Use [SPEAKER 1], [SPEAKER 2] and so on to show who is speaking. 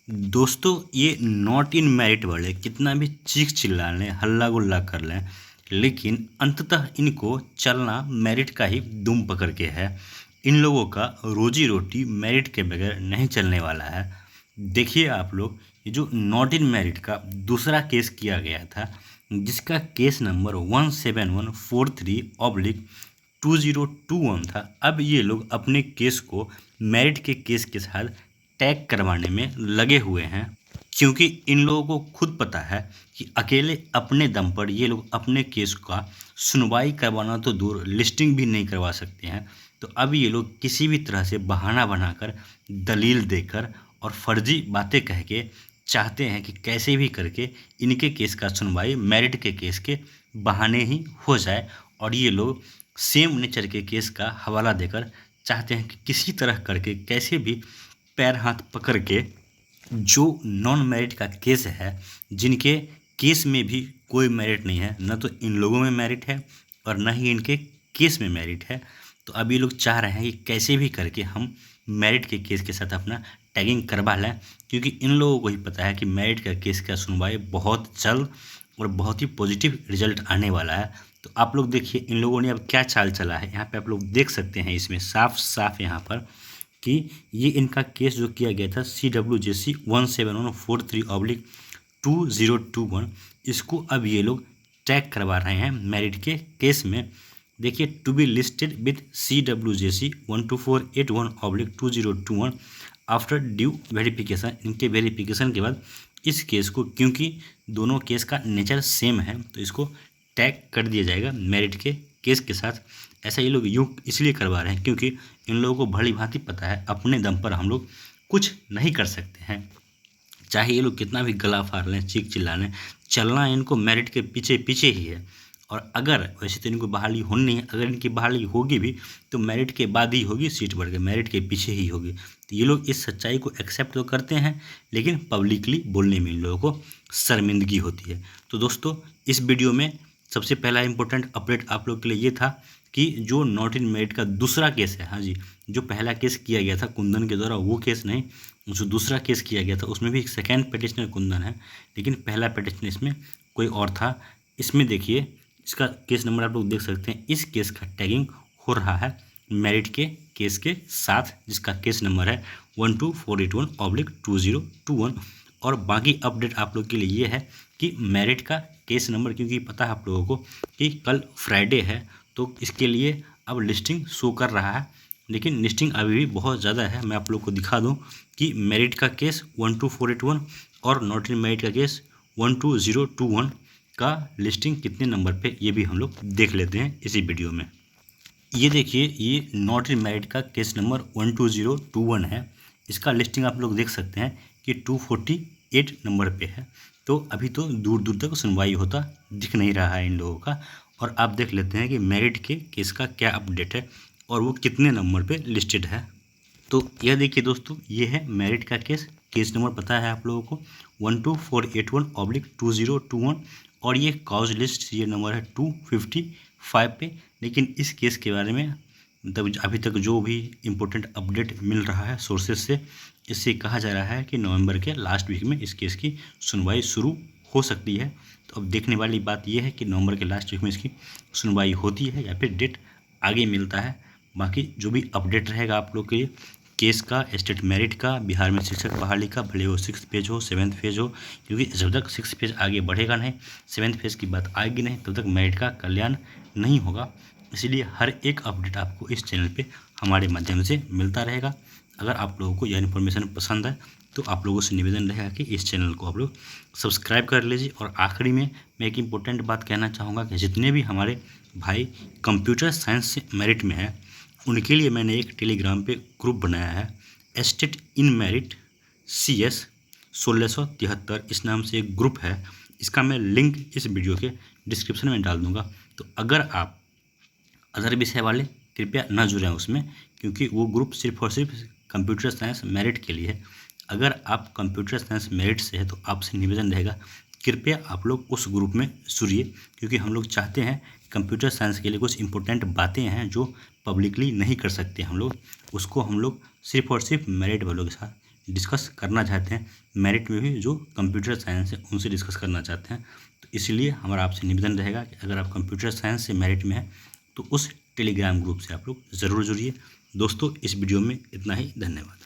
[SPEAKER 1] दोस्तों, ये not in merit वाले कितना भी चीख चिल्ला लें, हल्ला गुल्ला कर लें, लेकिन अंततः इनको चलना मेरिट का ही दुम पकड़ के है। इन लोगों का रोजी रोटी मेरिट के बगैर नहीं चलने वाला है। देखिए आप लोग, ये जो नॉट इन मेरिट का दूसरा केस किया गया था, जिसका केस नंबर 17143/2021 था। अब ये लोग अपने केस को मेरिट के केस के साथ टैग करवाने में लगे हुए हैं, क्योंकि इन लोगों को खुद पता है कि अकेले अपने दम पर ये लोग अपने केस का सुनवाई करवाना तो दूर, लिस्टिंग भी नहीं करवा सकते हैं। तो अब ये लोग किसी भी तरह से बहाना बनाकर, दलील देकर और फर्जी बातें कह के चाहते हैं कि कैसे भी करके इनके केस का सुनवाई मेरिट के केस के बहाने ही हो जाए। और ये लोग सेम नेचर के केस का हवाला देकर चाहते हैं कि किसी तरह करके कैसे भी पैर हाथ पकड़ के जो नॉन मेरिट का केस है, जिनके केस में भी कोई मेरिट नहीं है, न तो इन लोगों में मेरिट है और न ही इनके केस में मेरिट है, तो अब ये लोग चाह रहे हैं कि कैसे भी करके हम मेरिट के केस के साथ अपना टैगिंग करवा लें, क्योंकि इन लोगों को ही पता है कि मेरिट का केस का सुनवाई बहुत जल्द और बहुत ही पॉजिटिव रिजल्ट आने वाला है। तो आप लोग देखिए इन लोगों ने अब क्या चाल चला है। यहाँ पे आप लोग देख सकते हैं इसमें साफ साफ यहाँ पर कि ये इनका केस जो किया गया था CWJC 17143/2021, इसको अब ये लोग टैग करवा रहे हैं मेरिट के केस में। देखिए, to be listed with CWJC 12481/2021 after due verification. इनके वेरिफिकेशन के बाद इस केस को, क्योंकि दोनों केस का नेचर सेम है, तो इसको टैग कर दिया जाएगा मेरिट के केस के साथ। ऐसा ये लोग यूँ इसलिए करवा रहे हैं क्योंकि इन लोगों को भली भांति पता है अपने दम पर हम लोग कुछ नहीं कर सकते हैं। चाहे ये लोग कितना भी गला फाड़ लें, चीख चिल्ला लें, चलना इनको मेरिट के पीछे पीछे ही है। और अगर वैसे तो इनको बहाली होनी नहीं है, अगर इनकी बहाली होगी भी तो मेरिट के बाद ही होगी, सीट बढ़ के मेरिट के पीछे ही होगी। तो ये लोग इस सच्चाई को एक्सेप्ट तो करते हैं, लेकिन पब्लिकली बोलने में इन लोगों को शर्मिंदगी होती है। तो दोस्तों, इस वीडियो में सबसे पहला इंपॉर्टेंट अपडेट आप लोग के लिए ये था कि जो नॉट इन मेरिट का दूसरा केस है, हाँ जी, जो पहला केस किया गया था कुंदन के द्वारा, वो केस नहीं, जो दूसरा केस किया गया था उसमें भी सेकेंड पिटिशनर कुंदन है, लेकिन पहला पिटिशनर इसमें कोई और था। इसमें देखिए, इसका केस नंबर आप लोग देख सकते हैं। इस केस का टैगिंग हो रहा है मेरिट के केस के साथ, जिसका केस नंबर है 12481/2021। और बाकी अपडेट आप लोग के लिए ये है कि मेरिट का केस नंबर, क्योंकि पता है आप लोगों को कि कल फ्राइडे है, तो इसके लिए अब लिस्टिंग शो कर रहा है, लेकिन लिस्टिंग अभी भी बहुत ज़्यादा है। मैं आप लोग को दिखा दूं कि मेरिट का केस 12481 और नॉट इन मेरिट का केस 12021 का लिस्टिंग कितने नंबर पे, ये भी हम लोग देख लेते हैं इसी वीडियो में। ये देखिए, ये नॉट इन मेरिट का केस नंबर 12021 है। इसका लिस्टिंग आप लोग देख सकते हैं कि 248 नंबर पे है। तो अभी तो दूर दूर तक सुनवाई होता दिख नहीं रहा है इन लोगों का। और आप देख लेते हैं कि मेरिट के केस का क्या अपडेट है और वो कितने नंबर पे लिस्टेड है। तो यह देखिए दोस्तों, ये है मेरिट का केस। केस नंबर पता है आप लोगों को 12481/2021, और ये काउज लिस्ट ये नंबर है 255 पे। लेकिन इस केस के बारे में मतलब अभी तक जो भी इम्पोर्टेंट अपडेट मिल रहा है सोर्सेज से, इससे कहा जा रहा है कि नवंबर के लास्ट वीक में इस केस की सुनवाई शुरू हो सकती है। तो अब देखने वाली बात यह है कि नवंबर के लास्ट वीक में इसकी सुनवाई होती है या फिर डेट आगे मिलता है। बाकी जो भी अपडेट रहेगा आप लोग के लिए केस का, स्टेट मेरिट का, बिहार में शिक्षक बहाली का, भले वो 6th फेज हो, 7th फेज हो, क्योंकि जब तक 6th फेज आगे बढ़ेगा नहीं, 7th फेज की बात आएगी नहीं, तब तक मेरिट का कल्याण नहीं होगा। इसीलिए हर एक अपडेट आपको इस चैनल पे हमारे माध्यम से मिलता रहेगा। अगर आप लोगों को यह इन्फॉर्मेशन पसंद है तो आप लोगों से निवेदन रहेगा कि इस चैनल को आप लोग सब्सक्राइब कर लीजिए। और आखिरी में मैं एक इम्पोर्टेंट बात कहना चाहूँगा कि जितने भी हमारे भाई कंप्यूटर साइंस से मेरिट में है, उनके लिए मैंने एक टेलीग्राम पे ग्रुप बनाया है, स्टेट इन मेरिट CS 1673, इस नाम से एक ग्रुप है। इसका मैं लिंक इस वीडियो के डिस्क्रिप्शन में डाल दूँगा। तो अगर आप अदर विषय वाले कृपया न जुड़ें उसमें, क्योंकि वो ग्रुप सिर्फ और सिर्फ कंप्यूटर साइंस मेरिट के लिए है। अगर आप कंप्यूटर साइंस मेरिट से है तो आपसे निवेदन रहेगा कृपया आप लोग उस ग्रुप में जुड़िए, क्योंकि हम लोग चाहते हैं कंप्यूटर साइंस के लिए कुछ इंपॉर्टेंट बातें हैं जो पब्लिकली नहीं कर सकते हम लोग, उसको हम लोग सिर्फ और सिर्फ मेरिट वालों के साथ डिस्कस करना चाहते हैं, मेरिट में भी जो कंप्यूटर साइंस है उनसे डिस्कस करना चाहते हैं। तो इसलिए हमारा आपसे निवेदन रहेगा कि अगर आप कंप्यूटर साइंस से मेरिट में हैं तो उस टेलीग्राम ग्रुप से आप लोग ज़रूर जुड़िए। दोस्तों, इस वीडियो में इतना ही। धन्यवाद।